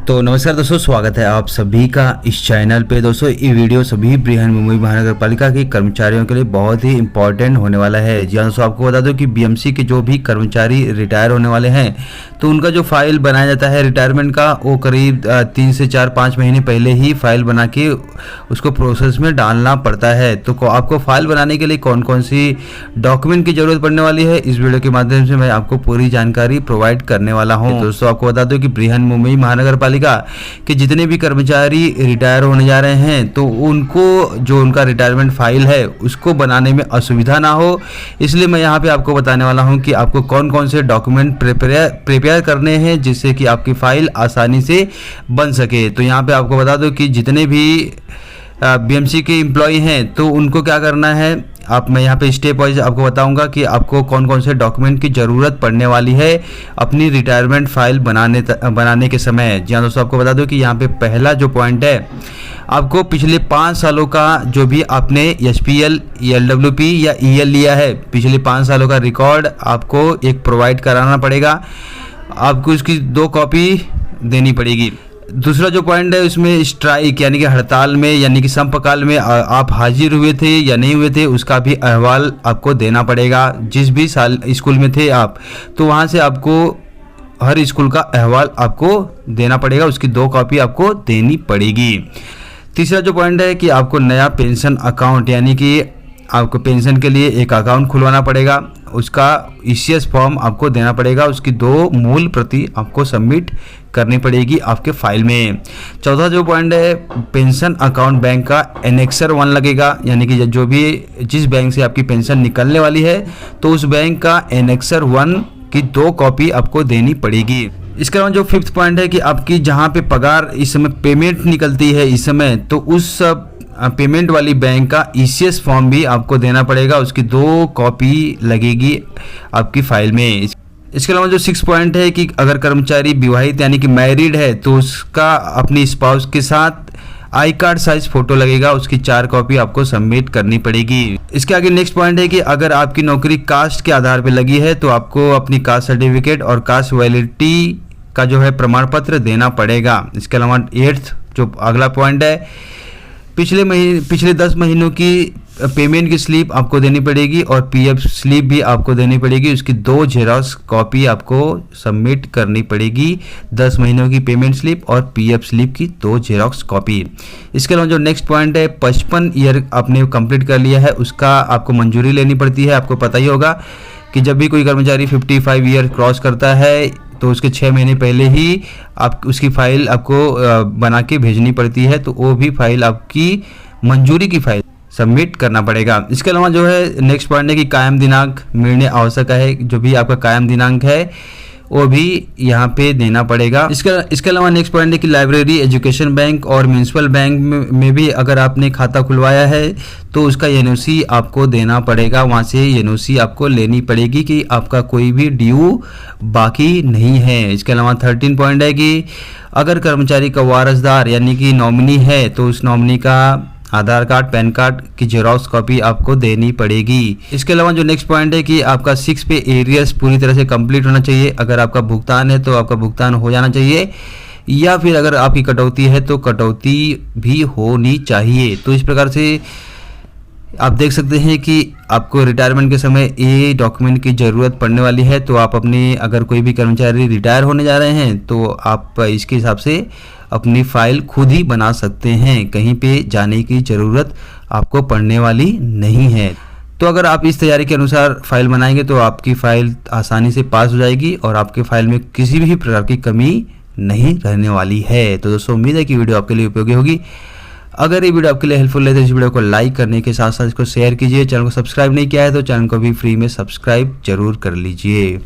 तो नमस्कार दोस्तों, स्वागत है आप सभी का इस चैनल पे। दोस्तों ये वीडियो सभी बृहन मुंबई महानगर पालिका के कर्मचारियों के लिए बहुत ही इंपॉर्टेंट होने वाला है। जी दोस्तों, आपको बता दो कि बीएमसी के जो भी कर्मचारी रिटायर होने वाले हैं तो उनका जो फाइल बनाया जाता है रिटायरमेंट का, वो करीब 3 से 4-5 महीने पहले ही फाइल बना के उसको प्रोसेस में डालना पड़ता है। तो आपको फाइल बनाने के लिए कौन कौन सी डॉक्यूमेंट की जरूरत पड़ने वाली है, इस वीडियो के माध्यम से मैं आपको पूरी जानकारी प्रोवाइड करने वाला हूँ। दोस्तों आपको बता दो कि बृहन मुंबई महानगर पालिका कि जितने भी कर्मचारी रिटायर होने जा रहे हैं तो उनको जो उनका रिटायरमेंट फाइल है उसको बनाने में असुविधा ना हो, इसलिए मैं यहाँ पे आपको बताने वाला हूँ कि आपको कौन कौन से डॉक्यूमेंट प्रिपेयर करने हैं जिससे कि आपकी फाइल आसानी से बन सके। तो यहाँ पे आपको बता दो कि जितने भी बीएमसी के एम्प्लॉय हैं तो उनको क्या करना है, मैं यहाँ पे स्टेप वाइज आपको बताऊंगा कि आपको कौन कौन से डॉक्यूमेंट की ज़रूरत पड़ने वाली है अपनी रिटायरमेंट फाइल बनाने के समय। जी हाँ दोस्तों, आपको बता दो कि यहाँ पे पहला जो पॉइंट है, आपको पिछले 5 सालों का जो भी आपने एचपीएल, एलडब्ल्यूपी या ईएल लिया है, पिछले 5 सालों का रिकॉर्ड आपको एक प्रोवाइड कराना पड़ेगा। आपको इसकी 2 कॉपी देनी पड़ेगी। दूसरा जो पॉइंट है उसमें स्ट्राइक यानी कि हड़ताल में यानी कि संपकाल में आप हाजिर हुए थे या नहीं हुए थे उसका भी अहवाल आपको देना पड़ेगा। जिस भी साल स्कूल में थे आप, तो वहाँ से आपको हर स्कूल का अहवाल आपको देना पड़ेगा, उसकी 2 कॉपी आपको देनी पड़ेगी। तीसरा जो पॉइंट है कि आपको नया पेंशन अकाउंट यानी कि आपको पेंशन के लिए एक अकाउंट खुलवाना पड़ेगा, उसका ईसीएस फॉर्म आपको देना पड़ेगा, उसकी 2 मूल प्रति आपको सबमिट करनी पड़ेगी आपके फाइल में। चौथा जो पॉइंट है, पेंशन अकाउंट बैंक का एनेक्सर 1 लगेगा, यानी कि जो भी जिस बैंक से आपकी पेंशन निकलने वाली है तो उस बैंक का एनेक्सर 1 की 2 कॉपी आपको देनी पड़ेगी। इसके अलावा जो 5th पॉइंट है कि आपकी जहाँ पे पगार इस समय पेमेंट निकलती है इस समय, तो उस पेमेंट वाली बैंक का ईसीएस फॉर्म भी आपको देना पड़ेगा, उसकी 2 कॉपी लगेगी आपकी फाइल में। इसके अलावा जो 6 पॉइंट है कि अगर कर्मचारी विवाहित यानी कि मैरिड है तो उसका अपनी स्पाउस के साथ आई कार्ड साइज फोटो लगेगा, उसकी 4 कॉपी आपको सबमिट करनी पड़ेगी। इसके आगे नेक्स्ट पॉइंट है कि अगर आपकी नौकरी कास्ट के आधार पर लगी है तो आपको अपनी कास्ट सर्टिफिकेट और कास्ट वैलिडिटी का जो है प्रमाण पत्र देना पड़ेगा। इसके अलावा 8th जो अगला पॉइंट है, पिछले 10 महीनों की पेमेंट की स्लिप आपको देनी पड़ेगी और पीएफ स्लिप भी आपको देनी पड़ेगी, उसकी 2 जेरॉक्स कॉपी आपको सबमिट करनी पड़ेगी। 10 महीनों की पेमेंट स्लिप और पीएफ स्लिप की 2 जेरॉक्स कॉपी। इसके अलावा जो नेक्स्ट पॉइंट है, 55 ईयर आपने कंप्लीट कर लिया है उसका आपको मंजूरी लेनी पड़ती है। आपको पता ही होगा कि जब भी कोई कर्मचारी 55 ईयर क्रॉस करता है तो उसके 6 महीने पहले ही आप उसकी फाइल आपको बना के भेजनी पड़ती है, तो वो भी फाइल आपकी मंजूरी की फाइल सबमिट करना पड़ेगा। इसके अलावा जो है नेक्स्ट पॉइंट है कि कायम दिनांक मिलने आवश्यक है, जो भी आपका कायम दिनांक है वो भी यहाँ पे देना पड़ेगा। इसके अलावा नेक्स्ट पॉइंट है कि लाइब्रेरी, एजुकेशन बैंक और म्यूनसिपल बैंक में भी अगर आपने खाता खुलवाया है तो उसका एनओसी आपको देना पड़ेगा, वहाँ से एनओसी आपको लेनी पड़ेगी कि आपका कोई भी ड्यू बाकी नहीं है। इसके अलावा 13 पॉइंट है कि अगर कर्मचारी का वारसदार यानी कि नॉमिनी है तो उस नॉमिनी का आधार कार्ड, पैन कार्ड की जेरॉक्स कॉपी आपको देनी पड़ेगी। इसके अलावा जो नेक्स्ट पॉइंट है कि आपका 6 पे एरियर्स पूरी तरह से कंप्लीट होना चाहिए। अगर आपका भुगतान है तो आपका भुगतान हो जाना चाहिए, या फिर अगर आपकी कटौती है तो कटौती भी होनी चाहिए। तो इस प्रकार से आप देख सकते हैं कि आपको रिटायरमेंट के समय ये डॉक्यूमेंट की ज़रूरत पड़ने वाली है। तो आप अपनी अगर कोई भी कर्मचारी रिटायर होने जा रहे हैं तो आप इसके हिसाब से अपनी फाइल खुद ही बना सकते हैं, कहीं पे जाने की ज़रूरत आपको पड़ने वाली नहीं है। तो अगर आप इस तैयारी के अनुसार फाइल बनाएंगे तो आपकी फ़ाइल आसानी से पास हो जाएगी और आपके फाइल में किसी भी प्रकार की कमी नहीं रहने वाली है। तो दोस्तों उम्मीद है कि वीडियो आपके लिए उपयोगी होगी। अगर ये वीडियो आपके लिए हेल्पफुल है तो इस वीडियो को लाइक करने के साथ साथ इसको शेयर कीजिए। चैनल को सब्सक्राइब नहीं किया है तो चैनल को भी फ्री में सब्सक्राइब जरूर कर लीजिए।